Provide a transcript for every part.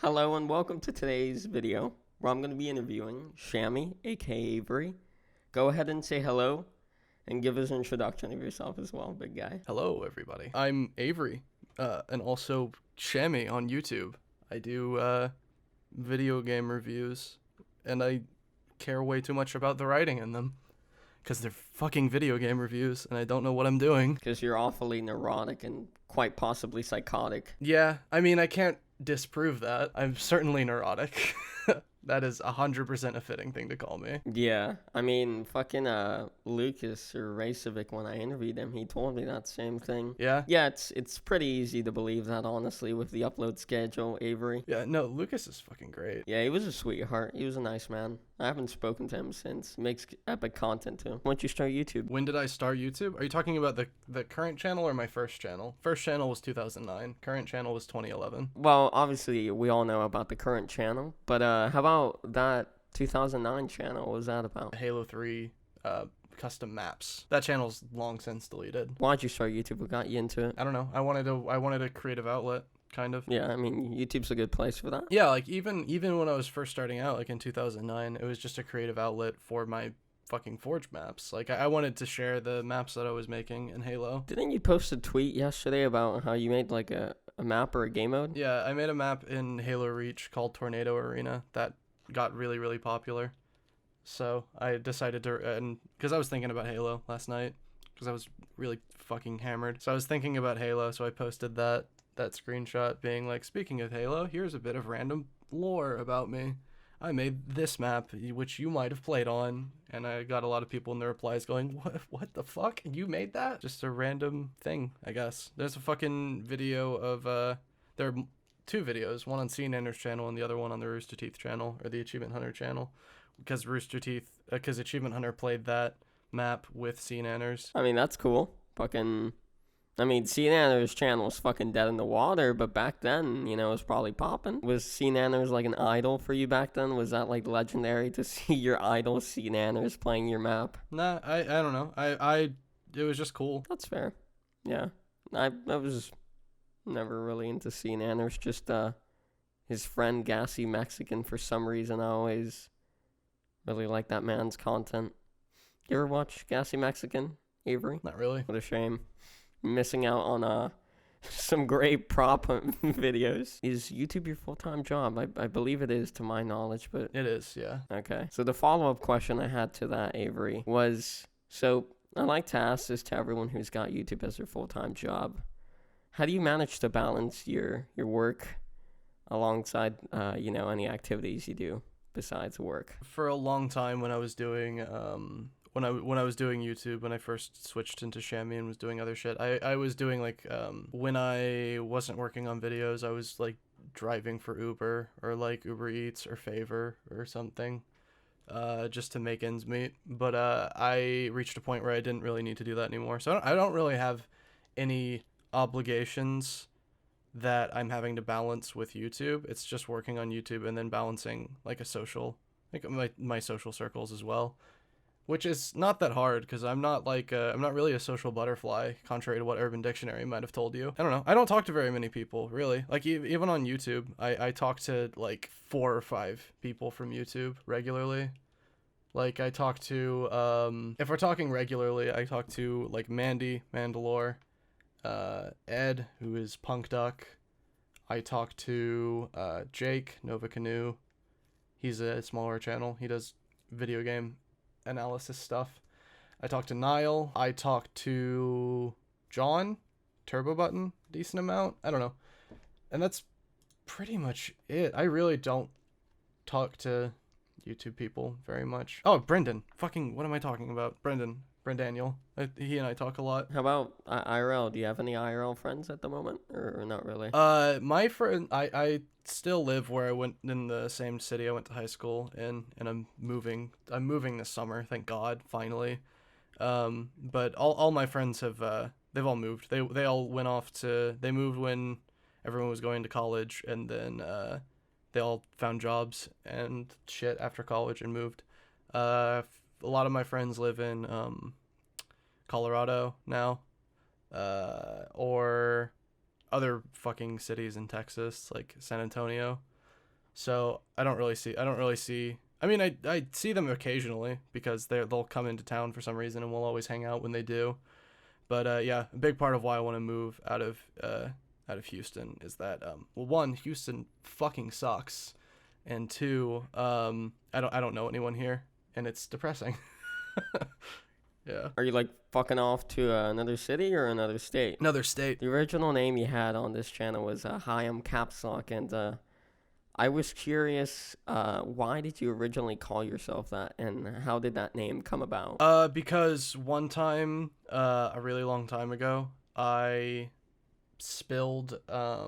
Hello and welcome to today's video where I'm going to be interviewing Shammy, aka Avery. Go ahead and say hello and give us an introduction of yourself as well, big guy. Hello, everybody. I'm Avery, and also Shammy on YouTube. I do video game reviews, and I care way too much about the writing in them, because they're fucking video game reviews, and I don't know what I'm doing. Because you're awfully neurotic and quite possibly psychotic. Yeah, I mean, I can't disprove that. I'm certainly neurotic. That is 100% a fitting thing to call me. Yeah, I mean, fucking Lucas or Racevic, when I interviewed him, he told me that same thing. Yeah? Yeah, it's pretty easy to believe that, honestly, with the upload schedule, Avery. Yeah, no, Lucas is fucking great. Yeah, he was a sweetheart. He was a nice man. I haven't spoken to him since. He makes epic content, too. Why don't you start YouTube? When did I start YouTube? Are you talking about the current channel or my first channel? First channel was 2009. Current channel was 2011. Well, obviously, we all know about the current channel, but how about that 2009 channel? What was that about? Halo 3 custom maps. That channel's long since deleted. Why'd you start YouTube? What got you into it? I don't know. I wanted a creative outlet, kind of. Yeah, I mean, YouTube's a good place for that. Yeah, like even when I was first starting out, like in 2009, it was just a creative outlet for my fucking Forge maps. Like I wanted to share the maps that I was making in Halo. Didn't you post a tweet yesterday about how you made like a map or a game mode? Yeah, I made a map in Halo Reach called Tornado Arena that got really, really popular. So I decided to, and because I was thinking about Halo last night, because I was really fucking hammered. So I was thinking about Halo, so I posted that screenshot being like, speaking of Halo, here's a bit of random lore about me. I made this map, which you might have played on, and I got a lot of people in the replies going, what the fuck? You made that? Just a random thing, I guess. There's a fucking video of, there are two videos, one on CNNer's channel and the other one on the Rooster Teeth channel, or the Achievement Hunter channel, because Achievement Hunter played that map with CNNers. I mean, that's cool. I mean, CNNer's channel was fucking dead in the water, but back then, it was probably popping. Was CNNers like an idol for you back then? Was that like legendary to see your idol CNNers playing your map? Nah, I don't know. It was just cool. That's fair. Yeah. I was never really into CNNers, just his friend Gassy Mexican. For some reason, I always really like that man's content. You ever watch Gassy Mexican, Avery? Not really. What a shame. Missing out on some great prop videos. Is YouTube your full-time job? I believe it is, to my knowledge, but... It is, yeah. Okay. So the follow-up question I had to that, Avery, was... So I like to ask this to everyone who's got YouTube as their full-time job. How do you manage to balance your work alongside, any activities you do besides work? For a long time when I was doing... When I was doing YouTube, when I first switched into Shammy and was doing other shit, I was doing like when I wasn't working on videos, I was like driving for Uber or like Uber Eats or Favor or something, just to make ends meet. But I reached a point where I didn't really need to do that anymore. So I don't really have any obligations that I'm having to balance with YouTube. It's just working on YouTube and then balancing like my social circles as well. Which is not that hard, because I'm not really a social butterfly, contrary to what Urban Dictionary might have told you. I don't know. I don't talk to very many people, really. Like, even on YouTube, I talk to, like, 4 or 5 people from YouTube regularly. Like, I talk to, if we're talking regularly, I talk to, like, Mandy, Mandalore, Ed, who is Punk Duck. I talk to, Jake, Nova Canoe. He's a smaller channel. He does video game analysis stuff. I talked to Niall. I talked to John, Turbo Button, decent amount. I don't know. And that's pretty much it. I really don't talk to YouTube people very much. Oh, Brendan. Fucking, what am I talking about? Brendaniel. He and I talk a lot. How about IRL? Do you have any IRL friends at the moment, or not really? My friend, I still live where I went in the same city I went to high school in, and I'm moving this summer, thank God, finally. But all my friends have, they've all moved. They all went off they moved when everyone was going to college, and then, they all found jobs and shit after college and moved. A lot of my friends live in, Colorado now, or other fucking cities in Texas, like San Antonio. So I don't really see. I mean, I see them occasionally because they'll come into town for some reason, and we'll always hang out when they do. But yeah, a big part of why I want to move out of Houston is that well, one, Houston fucking sucks, and two, I don't know anyone here, and it's depressing. Yeah. Are you like fucking off to another city or another state? Another state. The original name you had on this channel was Hi, I'm Caps Lock, and I was curious, why did you originally call yourself that, and how did that name come about? Because one time, a really long time ago, I spilled, I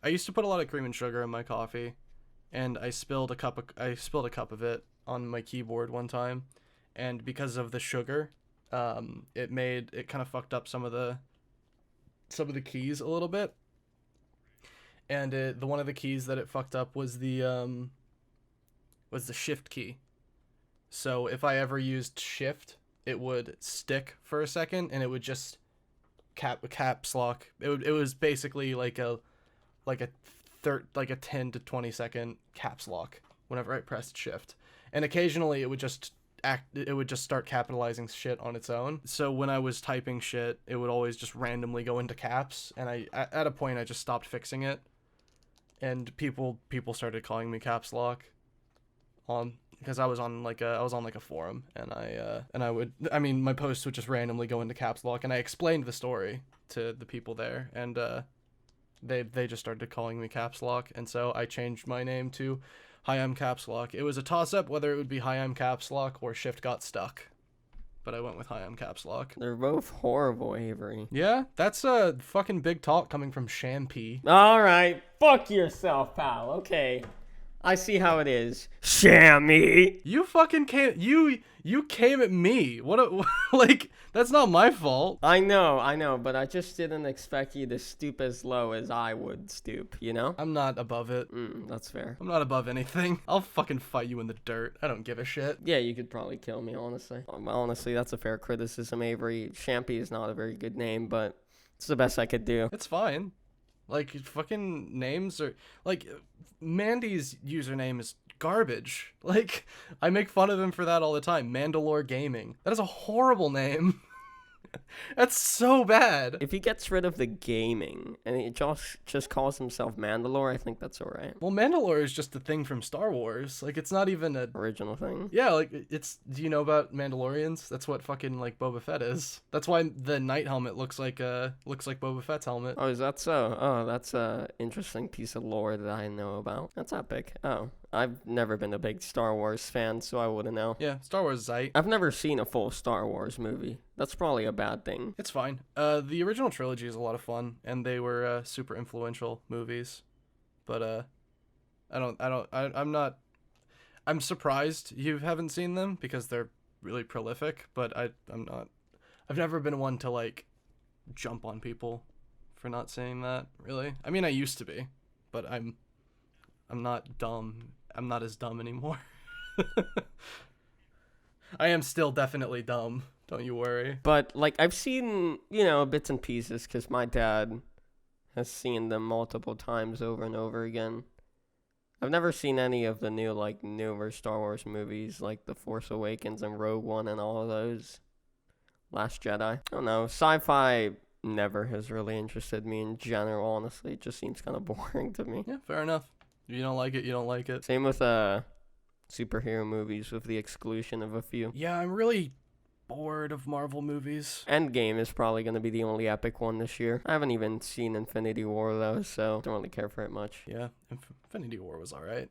used to put a lot of cream and sugar in my coffee, and I spilled a cup of it on my keyboard one time, and because of the sugar, it kind of fucked up some of the keys a little bit. And the one of the keys that it fucked up was the shift key. So if I ever used shift, it would stick for a second, and it would just caps lock. It was basically like a 10 to 20 second caps lock whenever I pressed shift. And occasionally it would just start capitalizing shit on its own. So when I was typing shit, it would always just randomly go into caps, and at a point I just stopped fixing it. And people started calling me Caps Lock because I was on like a forum, and my posts would just randomly go into Caps Lock, and I explained the story to the people there, and they just started calling me Caps Lock, and so I changed my name to Hi, I'm Caps Lock. It was a toss up whether it would be Hi, I'm Caps Lock or Shift Got Stuck, but I went with Hi, I'm Caps Lock. They're both horrible, Avery. Yeah, that's a fucking big talk coming from Shammy. All right, fuck yourself, pal. Okay, I see how it is. Shammy. You fucking came. You came at me. Like, that's not my fault. I know, but I just didn't expect you to stoop as low as I would stoop, you know? I'm not above it. That's fair. I'm not above anything. I'll fucking fight you in the dirt. I don't give a shit. Yeah, you could probably kill me, honestly. Honestly, that's a fair criticism, Avery. Shampy is not a very good name, but it's the best I could do. It's fine. Like, fucking names are... Like, Mandy's username is garbage. Like, I make fun of him for that all the time. Mandalore Gaming. That is a horrible name. That's so bad. If he gets rid of the gaming and he just calls himself Mandalore, I think that's alright. Well, Mandalore is just a thing from Star Wars. Like, it's not even a... Original thing? Yeah, like, it's... Do you know about Mandalorians? That's what fucking, like, Boba Fett is. That's why the knight helmet looks like Boba Fett's helmet. Oh, is that so? Oh, that's a interesting piece of lore that I know about. That's epic. Oh, I've never been a big Star Wars fan, so I wouldn't know. Yeah, Star Wars is aight. I've never seen a full Star Wars movie. That's probably a bad thing. It's fine. The original trilogy is a lot of fun, and they were super influential movies. But I'm surprised you haven't seen them because they're really prolific. But I'm not. I've never been one to like jump on people for not saying that. Really, I mean, I used to be, but I'm not dumb. I'm not as dumb anymore. I am still definitely dumb. Don't you worry. But, like, I've seen, bits and pieces because my dad has seen them multiple times over and over again. I've never seen any of the newer Star Wars movies, like The Force Awakens and Rogue One and all of those. Last Jedi. I don't know. Sci-fi never has really interested me in general, honestly. It just seems kind of boring to me. Yeah, fair enough. If you don't like it, you don't like it. Same with superhero movies, with the exclusion of a few. Yeah, I'm really bored of Marvel movies. Endgame is probably going to be the only epic one this year. I haven't even seen Infinity War, though, so don't really care for it much. Yeah, Infinity War was alright.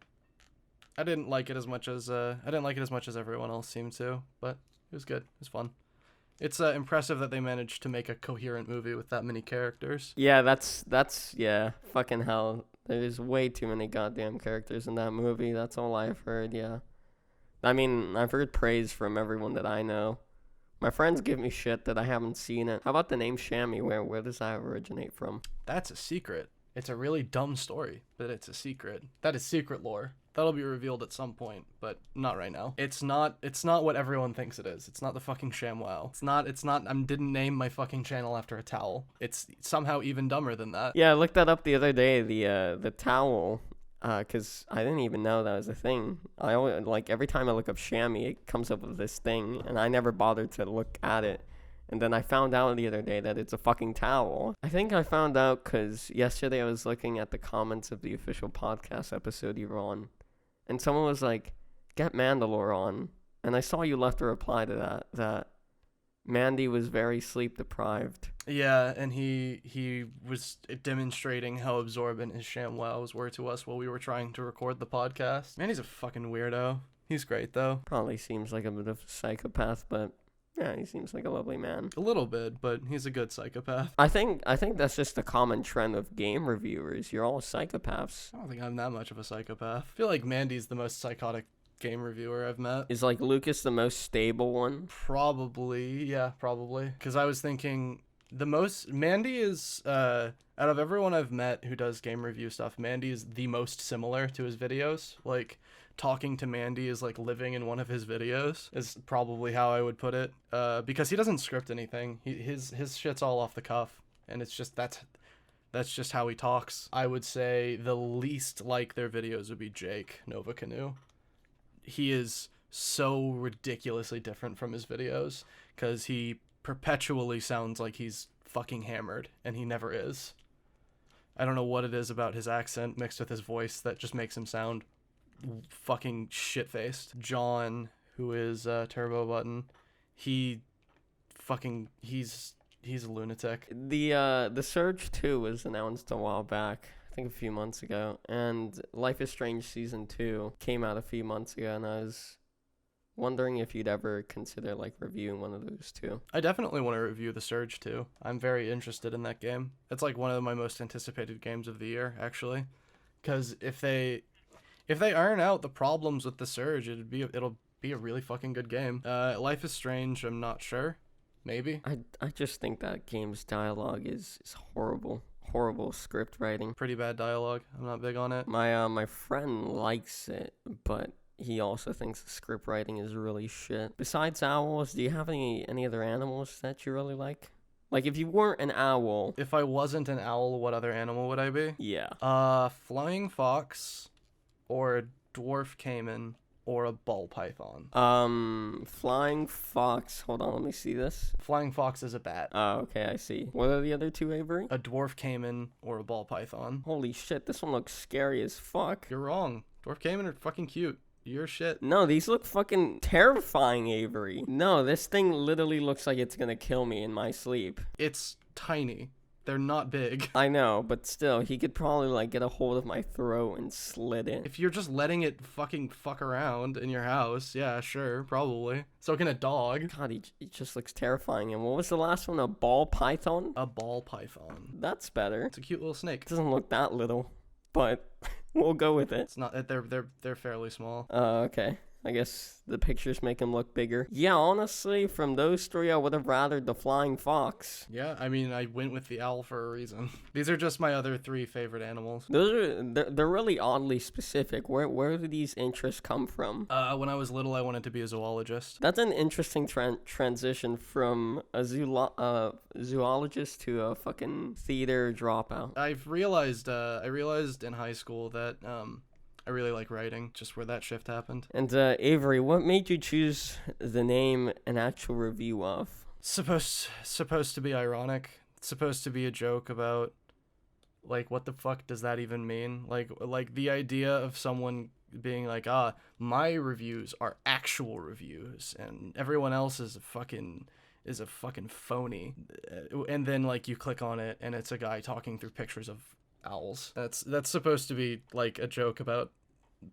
I didn't like it as much as everyone else seemed to, but it was good. It was fun. It's impressive that they managed to make a coherent movie with that many characters. Yeah, that's fucking hell. There's way too many goddamn characters in that movie. That's all I've heard, yeah. I mean, I've heard praise from everyone that I know. My friends give me shit that I haven't seen it. How about the name Shammy? Where does that originate from? That's a secret. It's a really dumb story, but it's a secret. That is secret lore. That'll be revealed at some point, but not right now. It's not what everyone thinks it is. It's not the fucking ShamWow. It's not I didn't name my fucking channel after a towel. It's somehow even dumber than that. Yeah, I looked that up the other day. The towel, Because I didn't even know that was a thing. I always, like, every time I look up Shammy, it comes up with this thing, and I never bothered to look at it. And then I found out the other day that it's a fucking towel. I think I found out because yesterday I was looking at the comments of the official podcast episode you were on, and someone was like, get Mandalore on. And I saw you left a reply to that Mandy was very sleep deprived. Yeah, and he was demonstrating how absorbent his ShamWows were to us while we were trying to record the podcast. Mandy's a fucking weirdo. He's great, though. Probably seems like a bit of a psychopath, but yeah, he seems like a lovely man. A little bit, but he's a good psychopath. I think that's just a common trend of game reviewers. You're all psychopaths. I don't think I'm that much of a psychopath. I feel like Mandy's the most psychotic game reviewer I've met. Is like Lucas the most stable one? Probably, yeah, probably. Because I was thinking Mandy is, out of everyone I've met who does game review stuff, Mandy is the most similar to his videos. Like, talking to Mandy is like living in one of his videos, is probably how I would put it. Because he doesn't script anything. His shit's all off the cuff, and it's just, that's just how he talks. I would say the least like their videos would be Jake Nova Canoe. He is so ridiculously different from his videos because he perpetually sounds like he's fucking hammered, and he never is. I don't know what it is about his accent mixed with his voice that just makes him sound fucking shit-faced. John, who is Turbo Button, he's a lunatic. The Surge 2 was announced a while back. I think a few months ago, and Life is Strange Season 2 came out a few months ago, and I was wondering if you'd ever consider like reviewing one of those two. I definitely want to review The Surge 2. I'm very interested in that game. It's like one of my most anticipated games of the year, actually, because if they iron out the problems with The Surge, it'll be a really fucking good game. Life is Strange, I'm not sure. Maybe. I just think that game's dialogue is horrible. Horrible script writing. Pretty bad dialogue. I'm not big on it. My friend likes it, but he also thinks the script writing is really shit. Besides owls, do you have any other animals that you really like? Like, if you weren't an owl. If I wasn't an owl, what other animal would I be? Yeah. Flying fox, or a dwarf caiman, or a ball python. Flying fox. Hold on, let me see this. Flying fox is a bat. Oh, okay, I see. What are the other two, Avery? A dwarf caiman or a ball python. Holy shit, this one looks scary as fuck. You're wrong. Dwarf caiman are fucking cute. You're shit. No, these look fucking terrifying, Avery. No, this thing literally looks like it's gonna kill me in my sleep. It's tiny. They're not big. I know, but still, he could probably, like, get a hold of my throat and slit it. If you're just letting it fuck around in your house, yeah, sure, probably. So can a dog. God, he just looks terrifying. And what was the last one? A ball python? A ball python. That's better. It's a cute little snake. It doesn't look that little, but we'll go with it. It's not. They're fairly small. Okay. I guess the pictures make him look bigger. Yeah, honestly, from those three, I would have rathered the flying fox. Yeah, I mean, I went with the owl for a reason. These are just my other three favorite animals. They're really oddly specific. Where do these interests come from? When I was little, I wanted to be a zoologist. That's an interesting transition from a zoologist to a fucking theater dropout. I realized in high school that I really like writing, just where that shift happened. And Avery, what made you choose the name An Actual Review Of? Supposed to be ironic. It's supposed to be a joke about, like, what the fuck does that even mean? Like the idea of someone being like, my reviews are actual reviews, and everyone else is a fucking phony. And then, like, you click on it, and it's a guy talking through pictures of owls. That's supposed to be like a joke about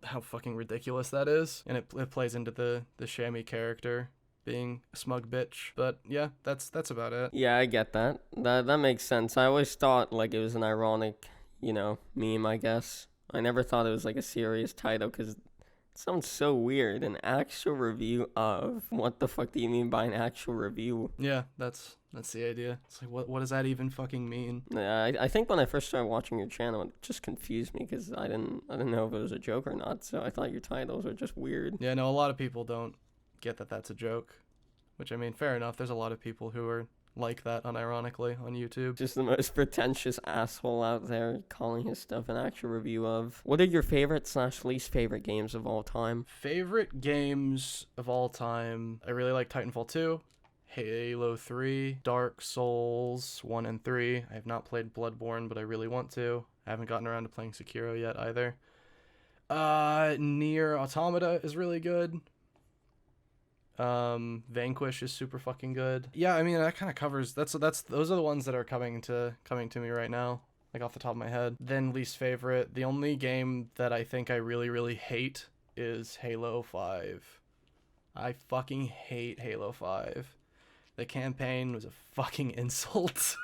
how fucking ridiculous that is, and it plays into the Shammy character being a smug bitch. But yeah, that's about it. Yeah, I get that. That makes sense. I always thought like it was an ironic, meme, I guess. I never thought it was like a serious title because it sounds so weird. An actual review of. What the fuck do you mean by an actual review? Yeah, that's the idea. It's like, what does that even fucking mean? I think when I first started watching your channel, it just confused me because I didn't know if it was a joke or not. So I thought your titles were just weird. Yeah, no, a lot of people don't get that that's a joke, which, I mean, fair enough. There's a lot of people who are like that unironically on YouTube. Just the most pretentious asshole out there calling his stuff an actual review of. What are your favorite / least favorite games of all time? Favorite games of all time. I really like Titanfall 2, Halo 3, Dark Souls 1 and 3. I have not played Bloodborne, but I really want to. I haven't gotten around to playing Sekiro yet either. Nier Automata is really good. Vanquish is super fucking good. Yeah, I mean that kind of covers. Those are the ones that are coming to me right now, like off the top of my head. Then least favorite. The only game that I think I really really hate is Halo 5. I fucking hate Halo 5. The campaign was a fucking insult.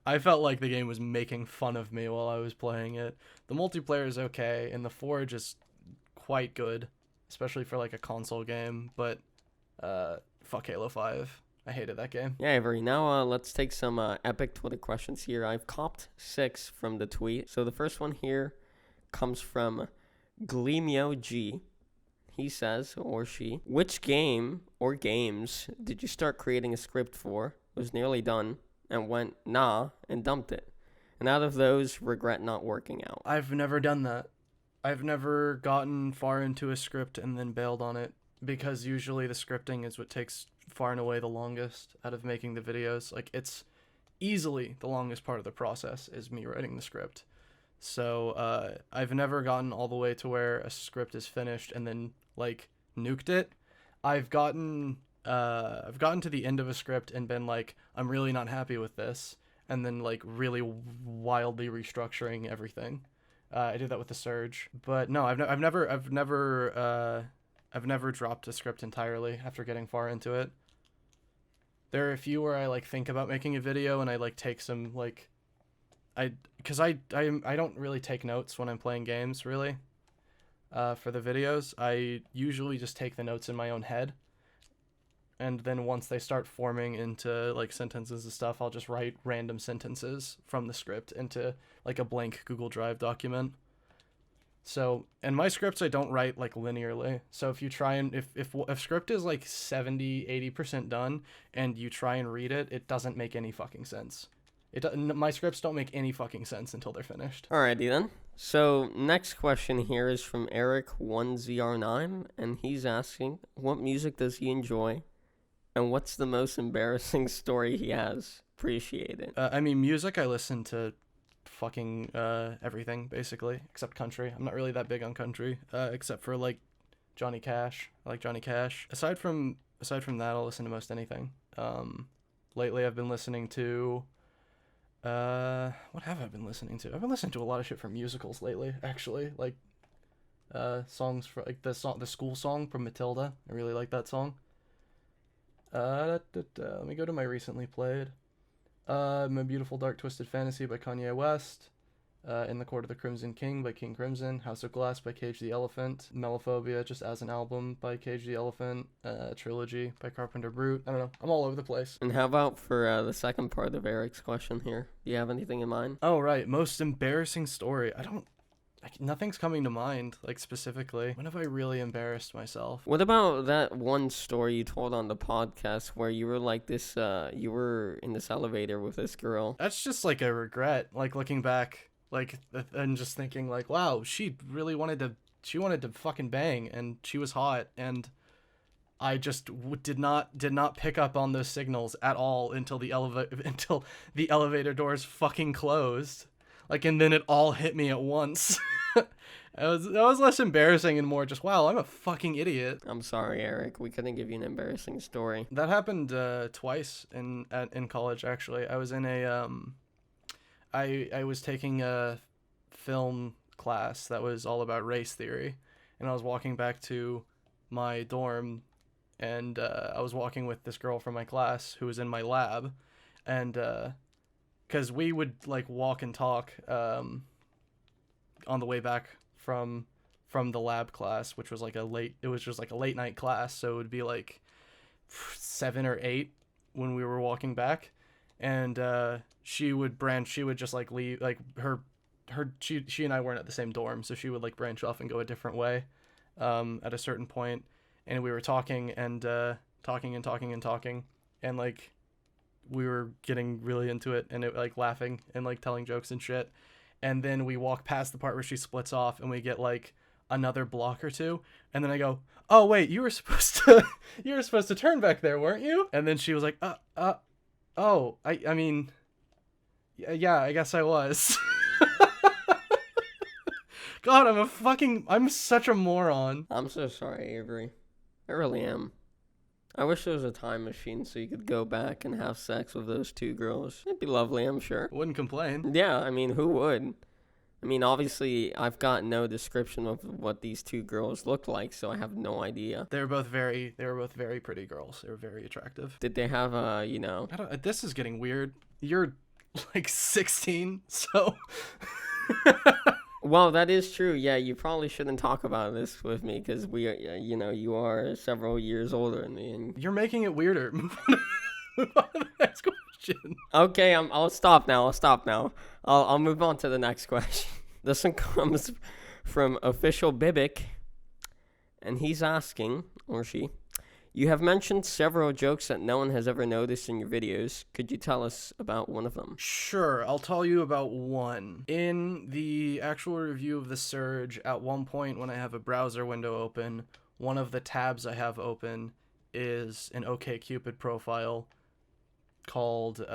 I felt like the game was making fun of me while I was playing it. The multiplayer is okay, and the Forge is quite good, especially for like a console game, but fuck Halo 5. I hated that game. Yeah, Avery. Now let's take some epic Twitter questions here. I've copped 6 from the tweet. So the first one here comes from Gleamio G. He says, or she, which game or games did you start creating a script for, was nearly done, and went nah and dumped it? And out of those, regret not working out. I've never done that. I've never gotten far into a script and then bailed on it, because usually the scripting is what takes far and away the longest out of making the videos. Like, it's easily the longest part of the process is me writing the script. So I've never gotten all the way to where a script is finished and then like nuked it. I've gotten to the end of a script and been like, I'm really not happy with this, and then like really wildly restructuring everything. I did that with The Surge, but no, I've never dropped a script entirely after getting far into it. There are a few where I like think about making a video and I like take some like, because I don't really take notes when I'm playing games really. For the videos, I usually just take the notes in my own head, and then once they start forming into like sentences and stuff, I'll just write random sentences from the script into like a blank Google Drive document. So, and my scripts I don't write like linearly. So if you try and if script is like 70-80% done and you try and read it, it doesn't make any fucking sense. My scripts don't make any fucking sense until they're finished. Alrighty then. So next question here is from Eric1ZR9, and he's asking, what music does he enjoy, and what's the most embarrassing story he has? Appreciate it. I mean, music, I listen to fucking everything basically except country. I'm not really that big on country, except for like Johnny Cash. I like Johnny Cash. Aside from that, I'll listen to most anything. Lately I've been listening to what have I been listening to? I've been listening to a lot of shit from musicals lately, actually. Like songs for like the school song from Matilda. I really like that song. Let me go to my recently played. My Beautiful Dark Twisted Fantasy by Kanye West. In the Court of the Crimson King by King Crimson. House of Glass by Cage the Elephant. Melophobia just as an album by Cage the Elephant. Trilogy by Carpenter Brute. I don't know. I'm all over the place. And how about for the second part of Eric's question here? Do you have anything in mind? Oh, right. Most embarrassing story. Nothing's coming to mind, like, specifically. When have I really embarrassed myself? What about that one story you told on the podcast where you were like this, you were in this elevator with this girl? That's just, like, a regret. Like, looking back, like, and just thinking, like, wow, she wanted to fucking bang, and she was hot, and I just did not pick up on those signals at all until the elevator doors fucking closed. Like, and then it all hit me at once. That was less embarrassing and more just, wow, I'm a fucking idiot. I'm sorry, Eric. We couldn't give you an embarrassing story. That happened twice in college, actually. I was in I was taking a film class that was all about race theory, and I was walking back to my dorm, and I was walking with this girl from my class who was in my lab, and because we would like walk and talk on the way back from the lab class, which was like it was just like a late night class, so it would be like 7 or 8 when we were walking back, and she would just like leave, like she and I weren't at the same dorm, so she would like branch off and go a different way at a certain point, and we were talking and talking, and like we were getting really into it and it like laughing and like telling jokes and shit. And then we walk past the part where she splits off and we get like another block or two. And then I go, "Oh wait, you were supposed to turn back there, weren't you?" And then she was like, oh, I mean, yeah, I guess I was." God, I'm such a moron. I'm so sorry, Avery. I really am. I wish there was a time machine so you could go back and have sex with those two girls. It'd be lovely, I'm sure. Wouldn't complain. Yeah, I mean, who would? I mean, obviously, I've got no description of what these two girls looked like, so I have no idea. They were both very pretty girls. They were very attractive. Did they have This is getting weird. You're like 16, so. Well, that is true. Yeah, you probably shouldn't talk about this with me because you are several years older than me. And... You're making it weirder. Move on to the next question. Okay, I'll stop now. I'll move on to the next question. This one comes from Official Bibic, and he's asking, or she, "You have mentioned several jokes that no one has ever noticed in your videos. Could you tell us about one of them?" Sure, I'll tell you about one. In the actual review of The Surge, at one point when I have a browser window open, one of the tabs I have open is an OkCupid profile called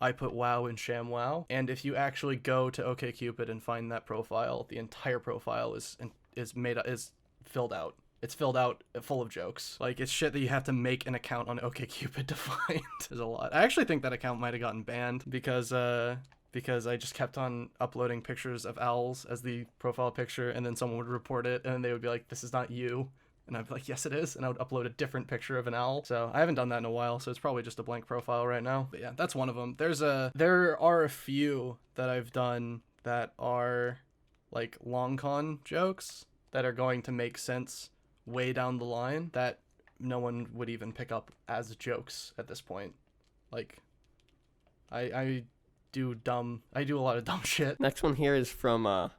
I Put Wow in ShamWow. And if you actually go to OkCupid and find that profile, the entire profile is filled out. It's filled out full of jokes. Like, it's shit that you have to make an account on OkCupid to find. There's a lot. I actually think that account might have gotten banned because I just kept on uploading pictures of owls as the profile picture, and then someone would report it, and then they would be like, "This is not you." And I'd be like, "Yes, it is." And I would upload a different picture of an owl. So I haven't done that in a while, so it's probably just a blank profile right now. But yeah, that's one of them. There are a few that I've done that are like long con jokes that are going to make sense way down the line that no one would even pick up as jokes at this point. Like, I do a lot of dumb shit. Next one here is from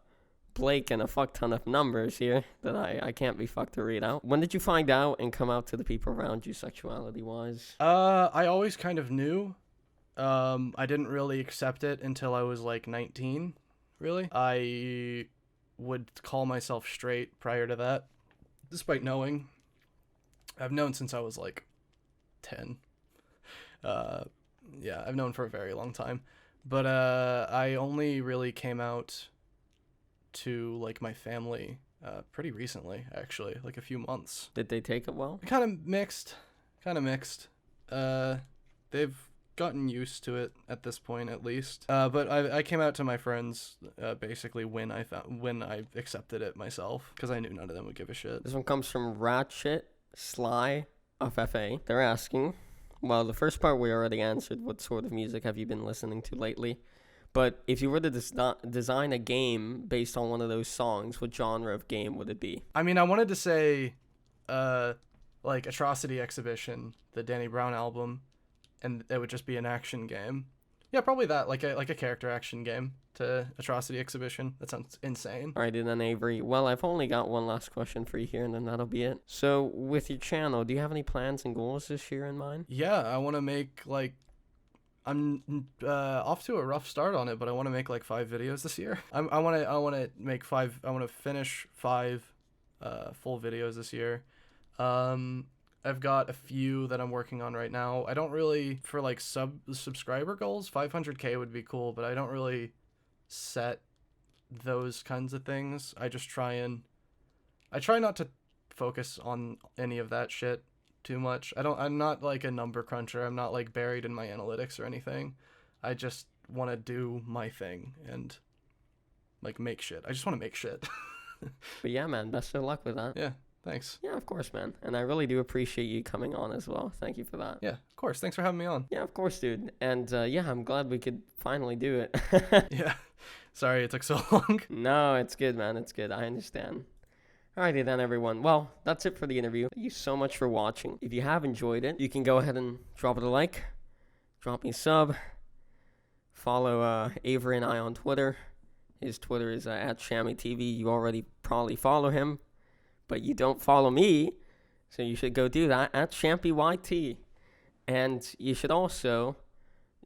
Blake and a fuck ton of numbers here that I can't be fucked to read out. When did you find out and come out to the people around you sexuality wise? I always kind of knew. I didn't really accept it until I was like 19, really. I would call myself straight prior to that, despite knowing. I've known since I was like 10. Yeah, I've known for a very long time. But I only really came out to like my family pretty recently, actually, like a few months. Did they take it well? Kind of mixed. They've gotten used to it at this point, at least. But I came out to my friends basically when I accepted it myself, because I knew none of them would give a shit. This one comes from Ratchet Sly of FA. They're asking, well, the first part we already answered. What sort of music have you been listening to lately? But if you were to design a game based on one of those songs, what genre of game would it be? I mean, I wanted to say like Atrocity Exhibition, the Danny Brown album, and it would just be an action game. Yeah, probably that, like a character action game to Atrocity Exhibition. That sounds insane. Alrighty then, Avery. Well, I've only got one last question for you here, and then that'll be it. So, with your channel, do you have any plans and goals this year in mind? Yeah, I want to make, like, I'm off to a rough start on it, but I want to make like 5 videos this year. I want to finish 5 full videos this year. I've got a few that I'm working on right now. I don't really, for like subscriber goals, 500K would be cool, but I don't really set those kinds of things. I try not to focus on any of that shit too much. I'm not like a number cruncher. I'm not like buried in my analytics or anything. I just want to do my thing and like make shit. I just want to make shit. But yeah, man, best of luck with that. Yeah. Thanks. Yeah, of course, man. And I really do appreciate you coming on as well. Thank you for that. Yeah, of course. Thanks for having me on. Yeah, of course, dude. And yeah, I'm glad we could finally do it. Yeah. Sorry it took so long. No, it's good, man. It's good. I understand. Alrighty then, everyone. Well, that's it for the interview. Thank you so much for watching. If you have enjoyed it, you can go ahead and drop it a like, drop me a sub, follow Avery and I on Twitter. His Twitter is at Shammy TV. You already probably follow him, but you don't follow me, so you should go do that at ShampyYT. And you should also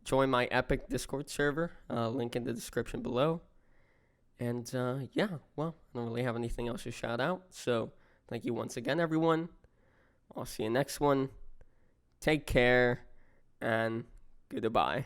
join my Epic Discord server. Link in the description below. And yeah, well, I don't really have anything else to shout out. So thank you once again, everyone. I'll see you next one. Take care and goodbye.